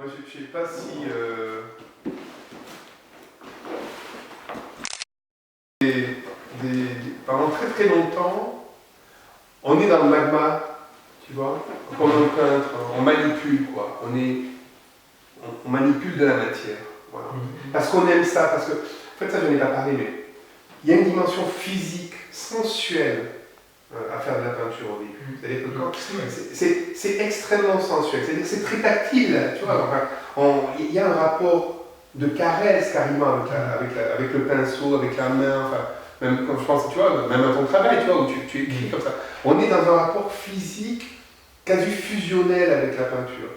Moi, je ne sais pas si... pendant très très longtemps, on est dans le magma, tu vois. Quand on est peintre, on manipule, quoi. On manipule de la matière. Voilà. Parce qu'on aime ça, parce que... En fait, ça, je n'en ai pas parlé, mais il y a une dimension physique, sensuelle, à faire de la peinture au début. C'est-à-dire que quand c'est extrêmement sensuel, c'est-à-dire que c'est très tactile, tu vois. Enfin, il y a un rapport de caresse carrément avec le pinceau, avec la main, enfin, même quand je pense, tu vois, même à ton travail, tu vois, où tu écris comme ça. On est dans un rapport physique quasi fusionnel avec la peinture.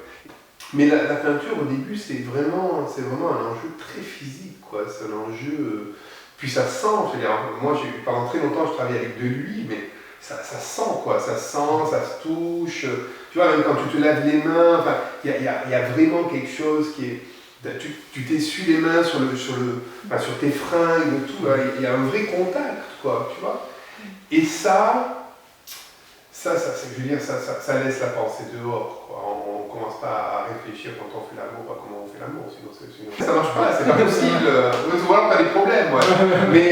Mais la peinture au début c'est vraiment un enjeu très physique, quoi. C'est un enjeu. Puis ça sent, je veux dire, moi pendant très longtemps je travaillais avec de l'huile, mais ça sent, quoi. Ça sent, ça se touche. Tu vois, même quand tu te laves les mains, enfin, il y a vraiment quelque chose qui est. Tu t'essuies les mains sur tes fringues et tout, il y a un vrai contact, quoi, tu vois. Et je veux dire, ça laisse la pensée dehors, quoi. On ne commence pas à réfléchir quand on fait l'amour à comment on fait l'amour, sinon ça marche pas, c'est pas possible. Ou alors t'as des problèmes, ouais. Mais,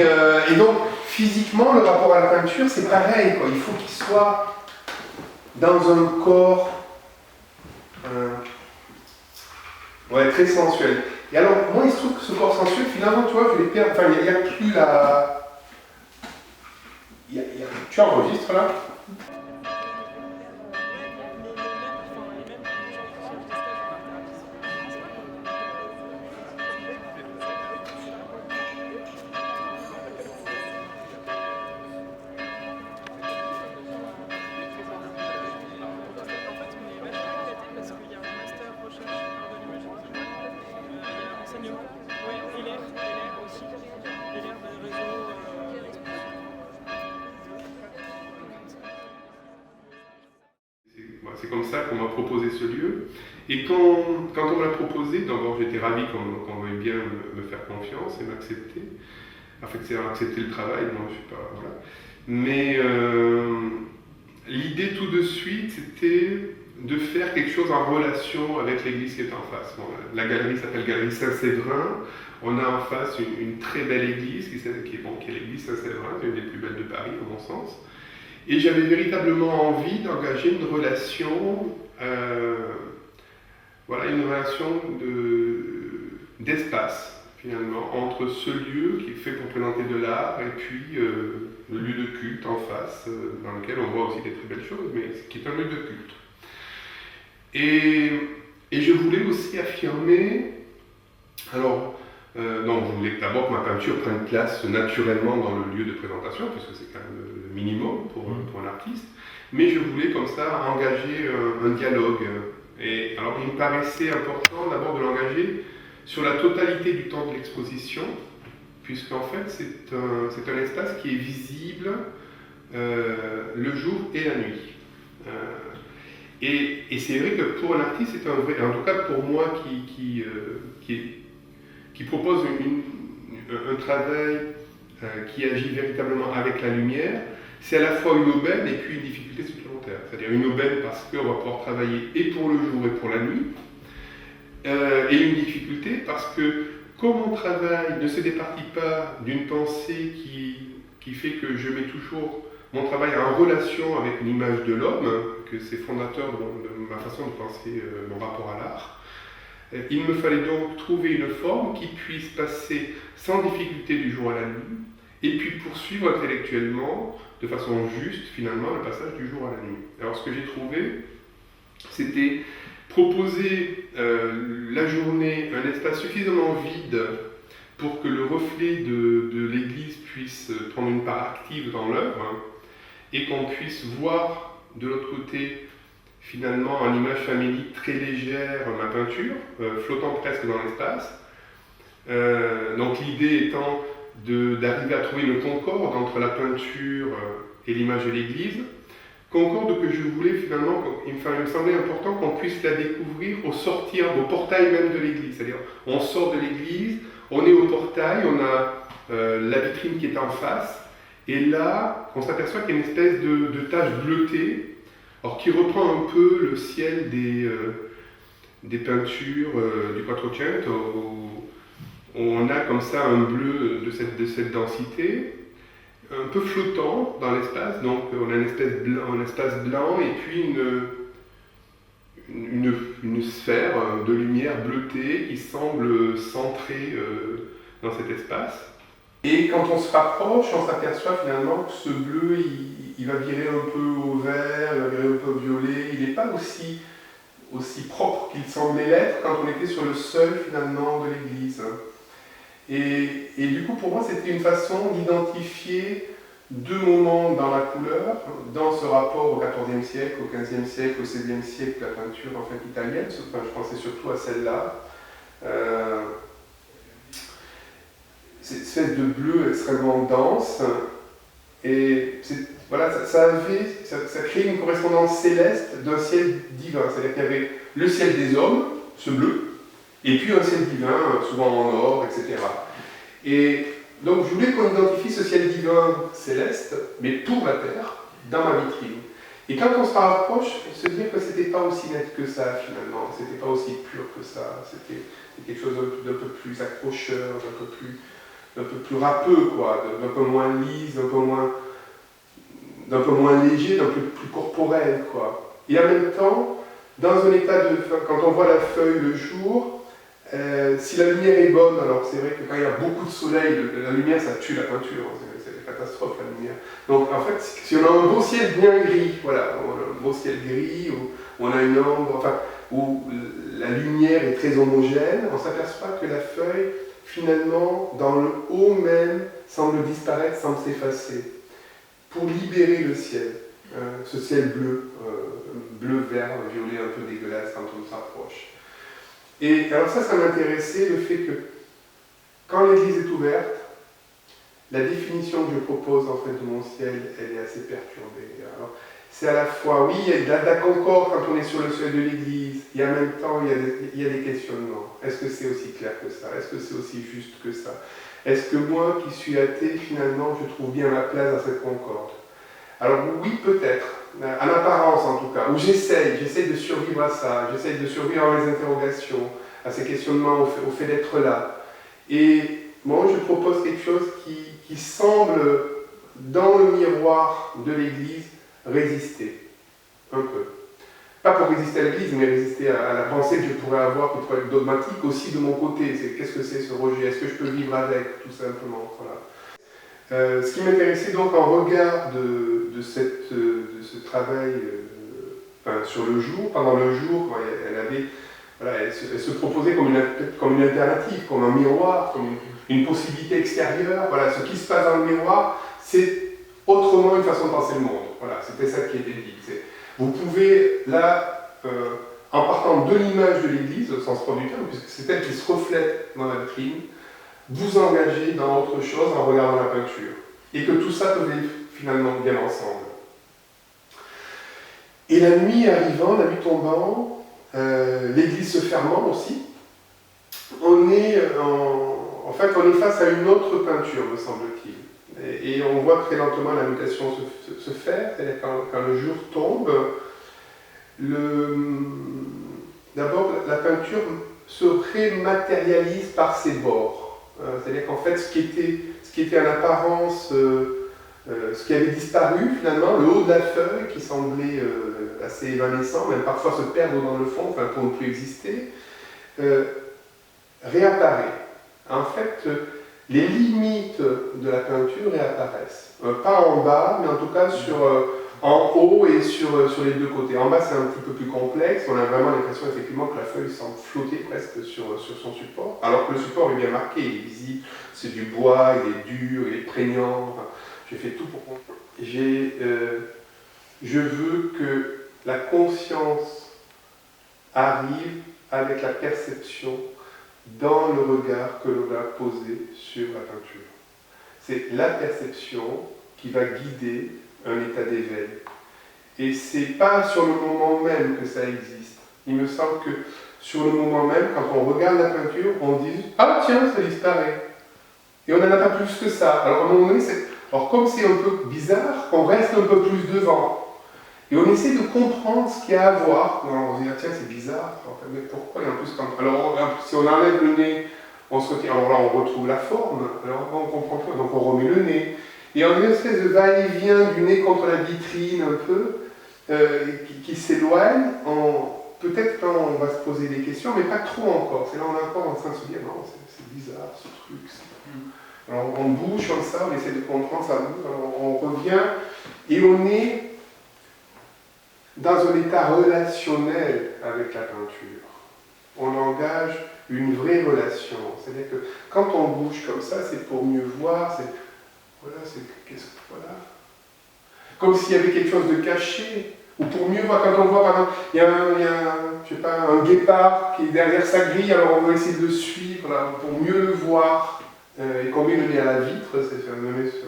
et donc, physiquement, le rapport à la peinture, c'est pareil, quoi. Il faut qu'il soit dans un corps très sensuel. Et alors, moi, il se trouve que ce corps sensuel, finalement, tu vois, je l'ai perdu. Enfin, il n'y a plus la... Tu enregistres là? C'est comme ça qu'on m'a proposé ce lieu. Et quand on me l'a proposé, d'abord j'étais ravi qu'on veuille bien me faire confiance et m'accepter. En fait, c'est accepter le travail, moi je sais pas, voilà. Mais l'idée tout de suite, c'était de faire quelque chose en relation avec l'église qui est en face. Bon, la galerie s'appelle Galerie Saint-Séverin. On a en face une très belle église qui est l'église Saint-Séverin, c'est une des plus belles de Paris, à mon sens. Et j'avais véritablement envie d'engager une relation, d'espace, finalement, entre ce lieu qui est fait pour présenter de l'art et puis le lieu de culte en face, dans lequel on voit aussi des très belles choses, mais qui est un lieu de culte. Et je voulais aussi affirmer, alors, donc je voulais d'abord que ma peinture prenne place naturellement dans le lieu de présentation, puisque c'est quand même le minimum pour un artiste, mais je voulais comme ça engager un dialogue. Et alors il me paraissait important d'abord de l'engager sur la totalité du temps de l'exposition, puisqu'en fait c'est un espace qui est visible le jour et la nuit. Et c'est vrai que pour un artiste, c'est un vrai, en tout cas pour moi qui propose un travail qui agit véritablement avec la lumière, c'est à la fois une aubaine et puis une difficulté supplémentaire. C'est-à-dire une aubaine parce qu'on va pouvoir travailler et pour le jour et pour la nuit, et une difficulté parce que comme mon travail ne se départit pas d'une pensée qui fait que je mets toujours mon travail en relation avec une image de l'homme, que c'est fondateur de ma façon de penser mon rapport à l'art, il me fallait donc trouver une forme qui puisse passer sans difficulté du jour à la nuit, et puis poursuivre intellectuellement, de façon juste, finalement, le passage du jour à la nuit. Alors ce que j'ai trouvé, c'était proposer la journée un espace suffisamment vide pour que le reflet de l'église puisse prendre une part active dans l'œuvre, et qu'on puisse voir de l'autre côté finalement en image famélique très légère ma peinture, flottant presque dans l'espace. Donc l'idée étant d'arriver à trouver une concorde entre la peinture et l'image de l'église, concorde que je voulais finalement, il me semblait important qu'on puisse la découvrir au sortir, au portail même de l'église. C'est-à-dire, on sort de l'église, on est au portail, on a la vitrine qui est en face, et là, on s'aperçoit qu'il y a une espèce de tache bleutée, alors qui reprend un peu le ciel des peintures du Quattrocento où on a comme ça un bleu de cette densité, un peu flottant dans l'espace, donc on a un espace blanc et puis une sphère de lumière bleutée qui semble centrée dans cet espace. Et quand on se rapproche, on s'aperçoit finalement que ce bleu, il va virer un peu au vert, il va virer un peu au violet, il n'est pas aussi propre qu'il semblait l'être quand on était sur le seuil finalement de l'église. Et du coup, pour moi, c'était une façon d'identifier deux moments dans la couleur, dans ce rapport au XIVe siècle, au XVe siècle, au XVIe siècle, la peinture en fait italienne. Enfin, je pensais surtout à celle-là. Cette espèce de bleu extrêmement dense. Et voilà, ça crée une correspondance céleste d'un ciel divin. C'est-à-dire qu'il y avait le ciel des hommes, ce bleu, et puis un ciel divin, souvent en or, etc. Et donc je voulais qu'on identifie ce ciel divin céleste, mais pour la Terre, dans ma vitrine. Et quand on se rapproche, se dire que c'était pas aussi net que ça finalement, c'était pas aussi pur que ça, c'était quelque chose d'un peu plus accrocheur, d'un peu plus râpeux, quoi, d'un peu moins lisse, d'un peu moins léger, d'un peu plus corporel, quoi. Et en même temps, dans un état de... Quand on voit la feuille le jour, si la lumière est bonne, alors c'est vrai que quand il y a beaucoup de soleil, la lumière ça tue la peinture, c'est une catastrophe la lumière. Donc en fait, si on a un beau ciel bien gris, voilà, on a un beau ciel gris, où on a une ombre, enfin, où la lumière est très homogène, on s'aperçoit que la feuille, finalement, dans le haut même, semble disparaître, semble s'effacer, pour libérer le ciel, ce ciel bleu, bleu-vert, violet un peu dégueulasse quand on s'approche. Et alors ça m'intéressait, le fait que quand l'église est ouverte, la définition que je propose en fait de mon ciel, elle est assez perturbée. Alors, c'est à la fois, oui, il y a de la concorde quand on est sur le seuil de l'église, et en même temps, il y a des questionnements. Est-ce que c'est aussi clair que ça? Est-ce que c'est aussi juste que ça? Est-ce que moi, qui suis athée, finalement, je trouve bien ma place dans cette concorde? Alors oui, peut-être, en apparence en tout cas, où j'essaye de survivre à ça, j'essaye de survivre à mes interrogations, à ces questionnements, au fait d'être là. Et moi, je propose quelque chose qui semble, dans le miroir de l'Église, résister, un peu. Pas pour résister à l'Église, mais résister à la pensée que je pourrais avoir, qui pourrait être dogmatique aussi de mon côté. C'est qu'est-ce que c'est ce rejet? Est-ce que je peux vivre avec, tout simplement, voilà. Ce qui m'intéressait donc en regard de ce travail sur le jour, pendant le jour, elle se proposait comme une alternative, comme un miroir, comme une possibilité extérieure. Voilà, ce qui se passe dans le miroir, c'est autrement une façon de penser le monde. Voilà, c'était ça qui était dit. Vous pouvez, là, en partant de l'image de l'Église, au sens propre du terme, puisque c'est elle qui se reflète dans la vitrine, vous engager dans autre chose en regardant la peinture. Et que tout ça peut vivre finalement bien ensemble. Et la nuit arrivant, la nuit tombant, l'église se fermant aussi, on est face à une autre peinture, me semble-t-il. Et on voit très lentement la mutation se faire, c'est-à-dire quand le jour tombe, d'abord la peinture se rématérialise par ses bords. C'est-à-dire qu'en fait, ce qui était en apparence, ce qui avait disparu finalement, le haut de la feuille qui semblait assez évanescent, même parfois se perdre dans le fond, enfin, pour ne plus exister, réapparaît. En fait, les limites de la peinture réapparaissent. Pas en bas, mais en tout cas en haut et sur les deux côtés. En bas, c'est un petit peu plus complexe. On a vraiment l'impression effectivement que la feuille semble flotter presque sur son support, alors que le support est bien marqué, il est visible, c'est du bois, il est dur, il est prégnant. Enfin, j'ai fait tout pour comprendre. Je veux que la conscience arrive avec la perception dans le regard que l'on va poser sur la peinture. C'est la perception qui va guider un état d'éveil. Et c'est pas sur le moment même que ça existe. Il me semble que sur le moment même, quand on regarde la peinture, on dit « Ah tiens, ça disparaît ». Et on n'en a pas plus que ça. Alors à un moment donné, comme c'est un peu bizarre, on reste un peu plus devant. Et Et on essaie de comprendre ce qu'il y a à voir. On se dit, ah, tiens, c'est bizarre, en fait, mais pourquoi? Et en plus, alors, si on enlève le nez, on se retire, alors là, on retrouve la forme, alors on comprend pas, donc on remet le nez. Et on a une espèce de va-et-vient du nez contre la vitrine, un peu, qui s'éloigne. Peut-être quand on va se poser des questions, mais pas trop encore. C'est là on est encore en train de se dire, non, c'est bizarre ce truc. Alors on bouge comme ça, on essaie de comprendre, ça bouge, alors on revient, et on est dans un état relationnel avec la peinture. On engage une vraie relation. C'est-à-dire que quand on bouge comme ça, c'est pour mieux voir, voilà. Comme s'il y avait quelque chose de caché. Ou pour mieux voir, quand on voit par exemple, il y a je sais pas, un guépard qui est derrière sa grille, alors on va essayer de le suivre là, pour mieux le voir. Et qu'on met le nez à la vitre,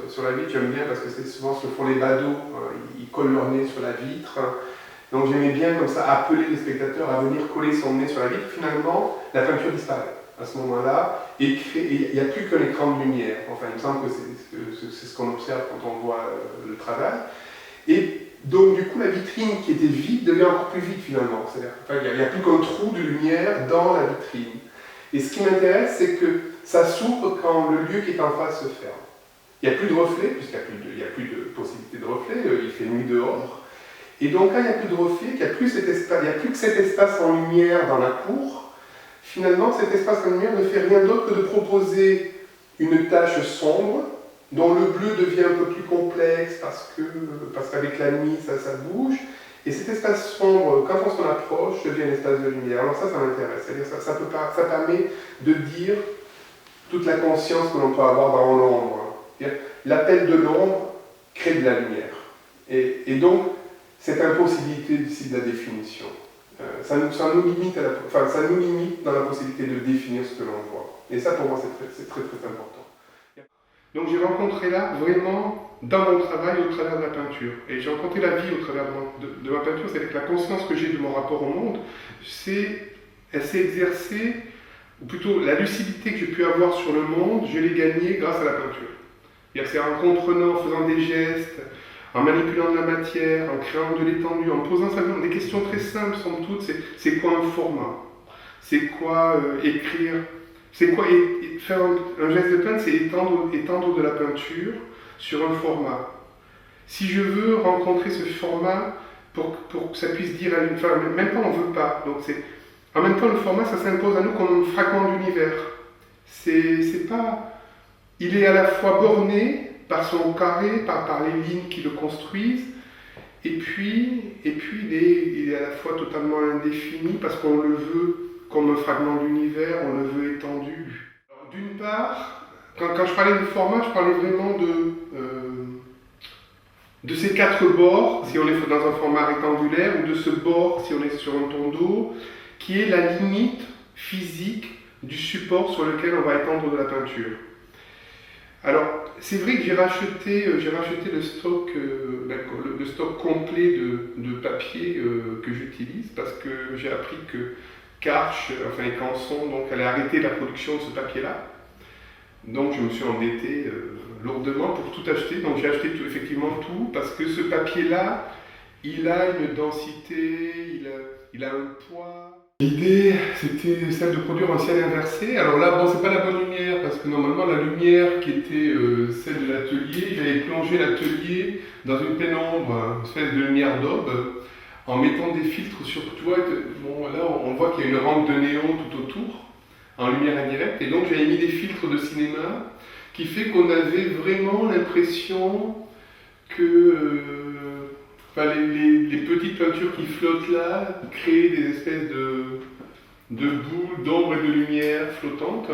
sur la vitre, j'aime bien parce que c'est souvent ce que font les badauds, ils collent leur nez sur la vitre. Donc j'aimais bien comme ça appeler les spectateurs à venir coller son nez sur la vitre. Finalement, la peinture disparaît à ce moment-là et il n'y a plus qu'un écran de lumière. Enfin, il me semble que c'est ce qu'on observe quand on voit le travail. Et donc, du coup, la vitrine qui était vide devient encore plus vide finalement. C'est-à-dire qu'il n'y a plus qu'un trou de lumière dans la vitrine. Et ce qui m'intéresse, c'est que ça s'ouvre quand le lieu qui est en face se ferme. Il n'y a plus de reflet, puisqu'il n'y a plus de possibilité de reflet, il fait nuit dehors. Et donc, quand il n'y a plus de reflet, qu'il n'y a plus que cet espace en lumière dans la cour, finalement, cet espace en lumière ne fait rien d'autre que de proposer une tache sombre, dont le bleu devient un peu plus complexe parce qu'avec la nuit ça bouge, et cet espace sombre, quand on s'en approche, devient un espace de lumière. Alors ça m'intéresse, c'est-à-dire ça permet de dire toute la conscience que l'on peut avoir dans l'ombre. L'appel de l'ombre crée de la lumière. Et donc, cette impossibilité ici de la définition, ça nous limite dans la possibilité de définir ce que l'on voit. Et ça, pour moi, c'est très, très important. Donc j'ai rencontré là, vraiment, dans mon travail, au travers de la peinture. Et j'ai rencontré la vie au travers de ma peinture, c'est-à-dire que la conscience que j'ai de mon rapport au monde, elle s'est exercée, ou plutôt la lucidité que j'ai pu avoir sur le monde, je l'ai gagnée grâce à la peinture. C'est en comprenant, en faisant des gestes, en manipulant de la matière, en créant de l'étendue, en posant simplement des questions très simples, somme toute, c'est quoi un format? C'est quoi écrire? C'est quoi faire un geste de peintre? C'est étendre de la peinture sur un format. Si je veux rencontrer ce format pour que ça puisse dire à une femme, même quand on ne veut pas. Donc en même temps, le format, ça s'impose à nous comme un fragment d'univers. Il est à la fois borné par son carré, par les lignes qui le construisent, et puis il est à la fois totalement indéfini parce qu'on le veut comme un fragment d'univers, on le veut étendu. D'une part, quand je parlais de format, je parlais vraiment de ces quatre bords, si on est dans un format rectangulaire, ou de ce bord, si on est sur un tondo, qui est la limite physique du support sur lequel on va étendre de la peinture. Alors, c'est vrai que j'ai racheté le stock complet de papier que j'utilise, parce que j'ai appris que Karch, et Canson, donc, allait arrêter la production de ce papier-là. Donc je me suis endetté lourdement pour tout acheter. Donc j'ai acheté effectivement tout, parce que ce papier-là, il a une densité, il a un poids. L'idée, c'était celle de produire un ciel inversé. Alors là, bon, c'est pas la bonne lumière, parce que normalement la lumière qui était celle de l'atelier, j'avais plongé l'atelier dans une pénombre, une espèce de lumière d'aube, en mettant des filtres sur toi. Bon, là, on voit qu'il y a une rampe de néon tout autour, en lumière indirecte, et donc j'avais mis des filtres de cinéma, qui fait qu'on avait vraiment l'impression que les petites peintures qui flottent là créaient des espèces de boules d'ombre et de lumière flottantes,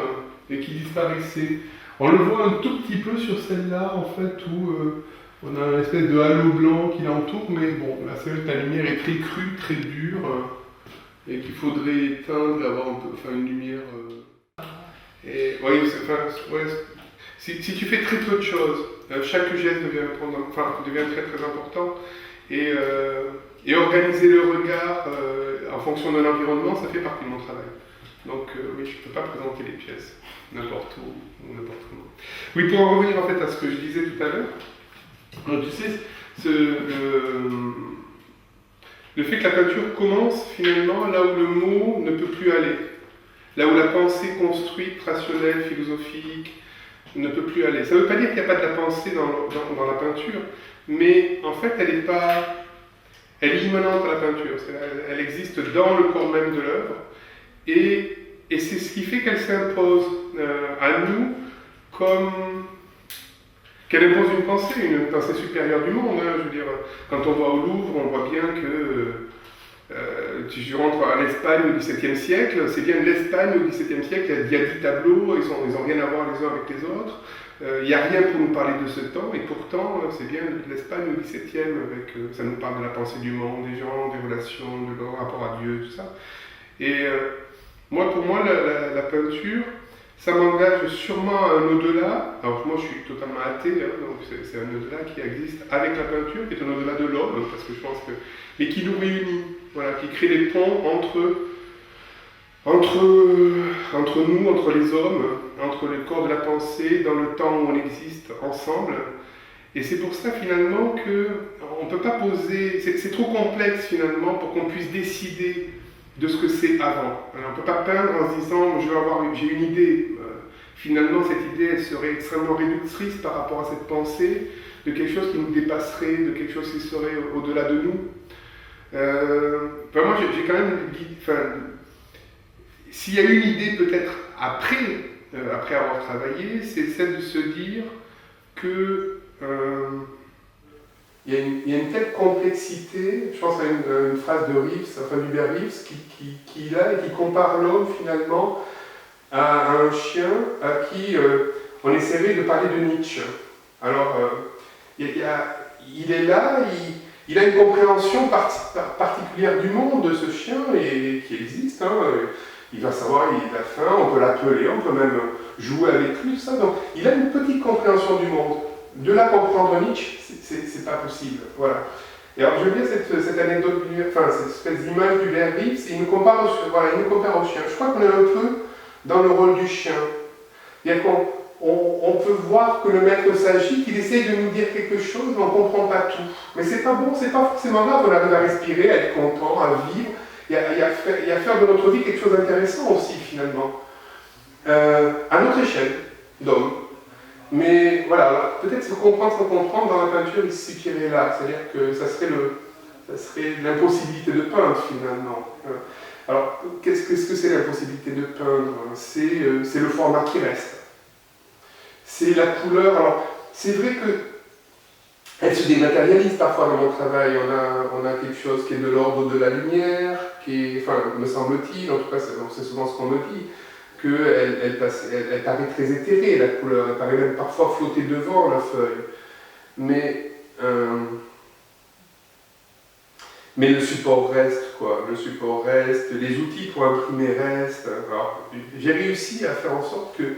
et qui disparaissaient. On le voit un tout petit peu sur celle-là, en fait, où on a une espèce de halo blanc qui l'entoure, mais bon, là c'est vrai que la lumière est très crue, très dure, et qu'il faudrait éteindre, avoir une lumière. Et si tu fais très peu de choses, chaque geste devient très très important, et organiser le regard en fonction de l'environnement, ça fait partie de mon travail. Donc oui, je ne peux pas présenter les pièces n'importe où ou n'importe comment. Oui, pour en revenir en fait à ce que je disais tout à l'heure, tu sais, Le fait que la peinture commence finalement là où le mot ne peut plus aller, là où la pensée construite, rationnelle, philosophique, ne peut plus aller. Ça ne veut pas dire qu'il n'y a pas de la pensée dans la peinture, mais en fait elle est pas... Elle est immanente à la peinture, elle existe dans le corps même de l'œuvre, et c'est ce qui fait qu'elle s'impose à nous comme... qu'elle impose une pensée supérieure du monde. Hein. Je veux dire, quand on va au Louvre, on voit bien que si je rentre à l'Espagne au XVIIe siècle, c'est bien l'Espagne au XVIIe siècle, il y a 10 tableaux, ils n'ont rien à voir les uns avec les autres. Il n'y a rien pour nous parler de ce temps, et pourtant, c'est bien l'Espagne au XVIIe, ça nous parle de la pensée du monde, des gens, des relations, de leur rapport à Dieu, tout ça. Et pour moi, la peinture, ça m'engage sûrement à un au-delà. Alors moi, je suis totalement athée, hein, donc c'est un au-delà qui existe avec la peinture, qui est un au-delà de l'homme, parce que je pense que... mais qui nous réunit, voilà, qui crée des ponts entre nous, entre les hommes, entre le corps de la pensée, dans le temps où on existe ensemble. Et c'est pour ça finalement qu'on ne peut pas poser... C'est trop complexe finalement pour qu'on puisse décider de ce que c'est avant. Alors, on ne peut pas peindre en se disant j'ai une idée. Finalement, cette idée, elle serait extrêmement réductrice par rapport à cette pensée, de quelque chose qui nous dépasserait, de quelque chose qui serait au-delà de nous. Moi, j'ai quand même... s'il y a une idée peut-être après avoir travaillé, c'est celle de se dire que il y a une telle complexité, je pense à une phrase de Reeves, enfin d'Hubert Reeves, qui compare l'homme finalement à un chien à qui on essaierait de parler de Nietzsche. Alors, il est là, il a une compréhension particulière du monde de ce chien et qui existe. Hein, il va savoir, il a faim, on peut l'appeler, on peut même jouer avec lui, tout ça. Donc, il a une petite compréhension du monde. De là comprendre Nietzsche, c'est pas possible. Voilà. Et alors, j'aime bien cette anecdote, cette espèce d'image du Hubert Reeves, il nous compare au chien. Je crois qu'on est un peu dans le rôle du chien. C'est-à-dire qu'on peut voir que le maître s'agit, qu'il essaye de nous dire quelque chose, mais on ne comprend pas tout. Mais c'est pas bon, c'est pas forcément grave, on arrive à respirer, à être content, à vivre, et à faire de notre vie quelque chose d'intéressant aussi, finalement. À notre échelle, d'homme. Mais voilà, peut-être se comprendre sans comprendre, dans la peinture, il se situerait là. C'est-à-dire que ça serait l'impossibilité de peindre, finalement. Alors, qu'est-ce que c'est l'impossibilité de peindre? C'est le format qui reste. C'est la couleur. Alors, c'est vrai qu'elle se dématérialise parfois dans mon travail. On a quelque chose qui est de l'ordre de la lumière, me semble-t-il, en tout cas c'est souvent ce qu'on me dit, qu'elle paraît très éthérée, la couleur. Elle paraît même parfois flotter devant la feuille. Mais le support reste, quoi. Le support reste, les outils pour imprimer restent. Alors, j'ai réussi à faire en sorte que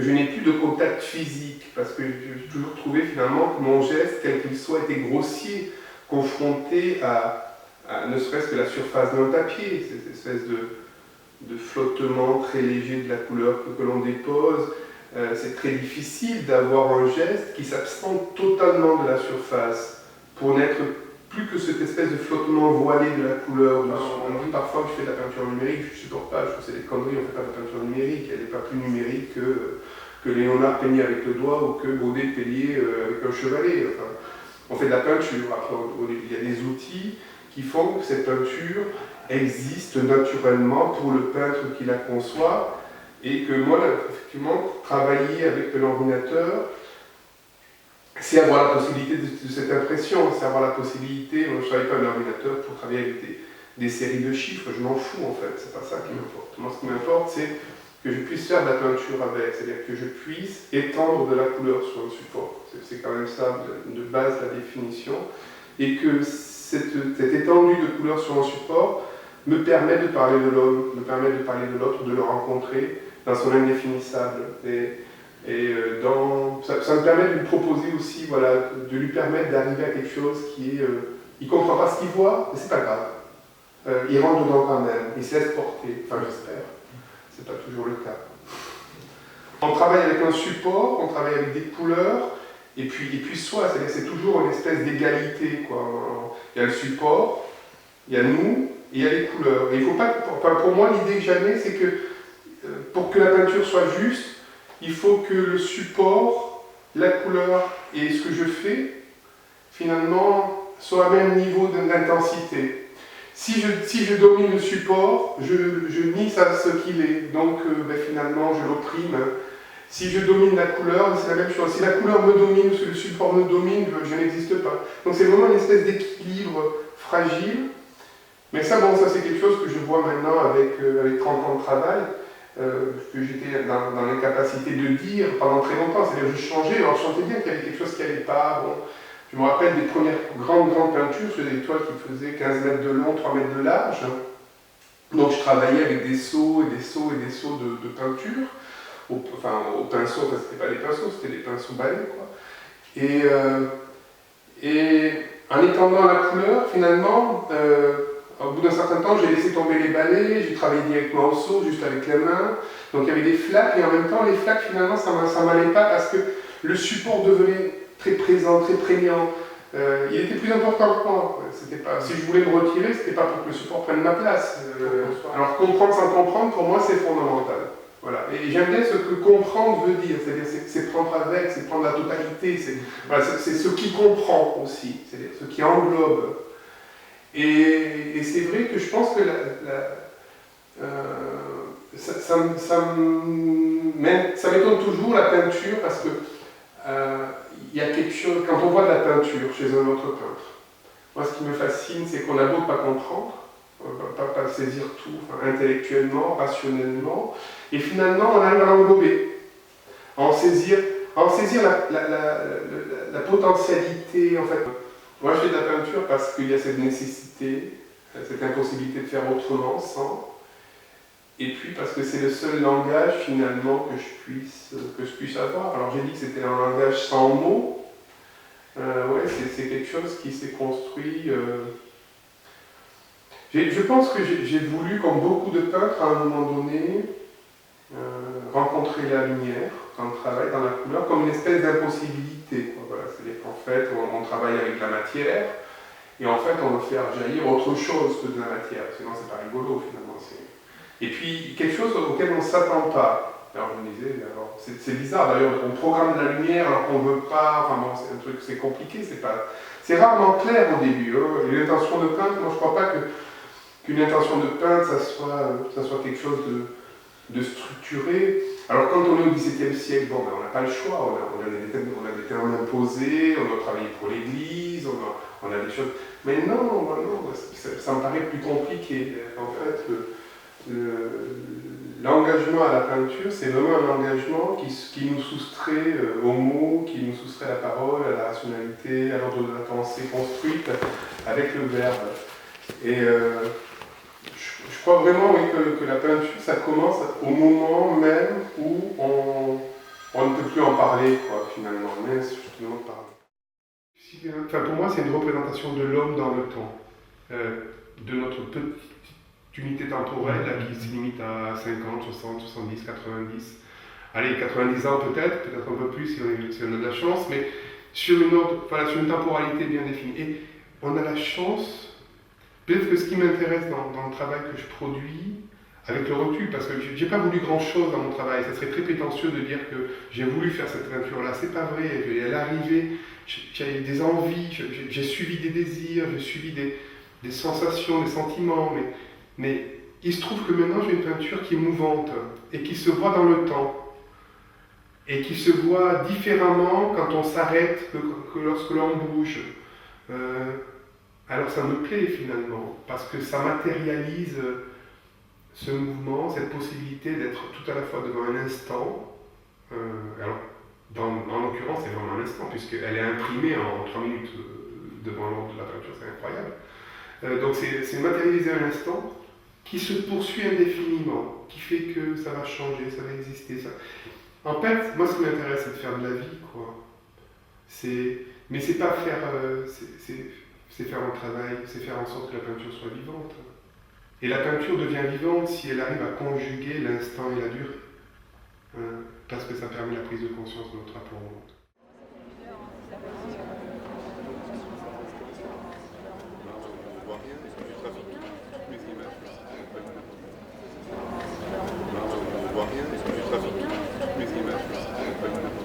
je n'ai plus de contact physique, parce que j'ai toujours trouvé finalement que mon geste, quel qu'il soit, était grossier, confronté à ne serait-ce que la surface d'un papier, cette espèce de flottement très léger de la couleur que l'on dépose. C'est très difficile d'avoir un geste qui s'absente totalement de la surface, pour n'être plus que cette espèce de flottement voilé de la couleur. On dit parfois que je fais de la peinture numérique, je ne supporte pas, je trouve que c'est des conneries, on ne fait pas de la peinture numérique, elle n'est pas plus numérique que Léonard peignait avec le doigt ou que Baudet peignait avec un chevalet. Enfin, on fait de la peinture, après il y a des outils qui font que cette peinture existe naturellement pour le peintre qui la conçoit, et que moi, effectivement, travailler avec l'ordinateur, c'est avoir la possibilité de cette impression, c'est avoir la possibilité, moi je ne travaille pas à l'ordinateur pour travailler avec des séries de chiffres, je m'en fous en fait, c'est pas ça qui m'importe. Moi ce qui m'importe c'est que je puisse faire de la peinture avec, c'est-à-dire que je puisse étendre de la couleur sur un support. C'est quand même ça de base la définition, et que cette étendue de couleur sur un support me permet de parler de l'homme, me permet de parler de l'autre, de le rencontrer dans son indéfinissable. Ça me permet de lui proposer aussi, voilà, de lui permettre d'arriver à quelque chose qui est... il ne comprend pas ce qu'il voit, mais c'est pas grave. Il rentre dedans quand même, il se laisse porter, enfin j'espère, c'est pas toujours le cas. On travaille avec un support, on travaille avec des couleurs, et puis soi, c'est-à-dire c'est toujours une espèce d'égalité, quoi. Il y a le support, il y a nous, et il y a les couleurs. Et il faut pas, enfin, pour moi, l'idée que j'avais, c'est que pour que la peinture soit juste, il faut que le support, la couleur et ce que je fais, finalement, soient au même niveau d'intensité. Si je domine le support, je mise à ce qu'il est, donc finalement je l'opprime. Si je domine la couleur, c'est la même chose. Si la couleur me domine, ou si le support me domine, je n'existe pas. Donc c'est vraiment une espèce d'équilibre fragile. Mais ça, bon, ça c'est quelque chose que je vois maintenant avec 30 ans de travail, que j'étais dans l'incapacité de dire pendant très longtemps. C'est-à-dire que je changeais, alors je sentais bien qu'il y avait quelque chose qui n'allait pas. Bon. Je me rappelle des premières grandes peintures sur des toiles qui faisaient 15 mètres de long, 3 mètres de large. Donc je travaillais avec des seaux et des seaux et des seaux de peinture. Au pinceau, enfin c'était pas des pinceaux, c'était des pinceaux balais, quoi. Et en étendant la couleur, finalement, au bout d'un certain temps, j'ai laissé tomber les balais, j'ai travaillé directement au seau, juste avec les mains. Donc il y avait des flaques, et en même temps, les flaques, finalement, ça m'allait pas parce que le support devenait très présent, très prégnant. Il était plus important que moi. Si je voulais me retirer, c'était pas pour que le support prenne ma place. Alors comprendre sans comprendre, pour moi, c'est fondamental. Voilà. Et j'aime bien ce que comprendre veut dire, c'est-à-dire c'est prendre avec, c'est prendre la totalité, c'est ce qui comprend aussi, c'est-à-dire ce qui englobe. Et c'est vrai que je pense que ça m'étonne toujours la peinture parce que il y a quelque chose, quand on voit de la peinture chez un autre peintre, moi ce qui me fascine, c'est qu'on a beau de pas comprendre, pas saisir tout, enfin, intellectuellement, rationnellement, et finalement on arrive à l'englober, à en saisir la potentialité, en fait. Moi je fais de la peinture parce qu'il y a cette nécessité, cette impossibilité de faire autrement, sans, et puis parce que c'est le seul langage finalement que je puisse avoir. Alors j'ai dit que c'était un langage sans mots, ouais, c'est quelque chose qui s'est construit. Je pense que j'ai voulu, comme beaucoup de peintres, à un moment donné, rencontrer la lumière quand on travaille dans la couleur, comme une espèce d'impossibilité. Voilà. C'est-à-dire qu'en fait, on travaille avec la matière, et en fait, on veut faire jaillir autre chose que de la matière, sinon c'est pas rigolo finalement. Et puis, quelque chose auquel on ne s'attend pas. Alors je me disais, c'est bizarre d'ailleurs, on programme la lumière alors qu'on ne veut pas, enfin bon, c'est un truc, c'est compliqué, c'est rarement clair au début. Hein. Et l'intention de peindre, moi je ne crois pas qu'une intention de peindre, ça soit quelque chose de structuré. Alors quand on est au XVIIe siècle, bon, on n'a pas le choix, on a des termes imposés, on doit travailler pour l'église, on a des choses... Mais non, ça me paraît plus compliqué. En fait, l'engagement à la peinture, c'est vraiment un engagement qui nous soustrait aux mots, qui nous soustrait à la parole, à la rationalité, à l'ordre de la pensée construite avec le verbe. Et je crois vraiment oui, que la peinture, ça commence au moment même où on ne peut plus en parler, quoi, finalement, même si justement de parler. Enfin, pour moi, c'est une représentation de l'homme dans le temps, de notre petite unité temporelle là, qui se limite à 50, 60, 70, 90. Allez, 90 ans peut-être un peu plus si on a de la chance, mais sur une temporalité bien définie. Et on a la chance, peut-être que ce qui m'intéresse dans le travail que je produis, avec le recul, parce que j'ai pas voulu grand-chose dans mon travail, ça serait très prétentieux de dire que j'ai voulu faire cette peinture-là, c'est pas vrai, elle est arrivée, j'ai des envies, j'ai suivi des désirs, j'ai suivi des sensations, des sentiments, mais il se trouve que maintenant j'ai une peinture qui est mouvante et qui se voit dans le temps et qui se voit différemment quand on s'arrête que lorsque l'on bouge. Alors ça me plaît finalement parce que ça matérialise ce mouvement, cette possibilité d'être tout à la fois devant un instant. Alors en l'occurrence c'est vraiment un instant puisqu'elle est imprimée en 3 minutes devant l'ordre de la peinture, c'est incroyable. Donc c'est matérialiser un instant qui se poursuit indéfiniment, qui fait que ça va changer, ça va exister. En fait, moi ce qui m'intéresse c'est de faire de la vie, quoi. Mais c'est pas faire, c'est faire un travail, c'est faire en sorte que la peinture soit vivante. Et la peinture devient vivante si elle arrive à conjuguer l'instant et la durée. Parce que ça permet la prise de conscience de notre rapport au monde. voit rien, est-ce que du trafic, toutes mes images, c'est pas une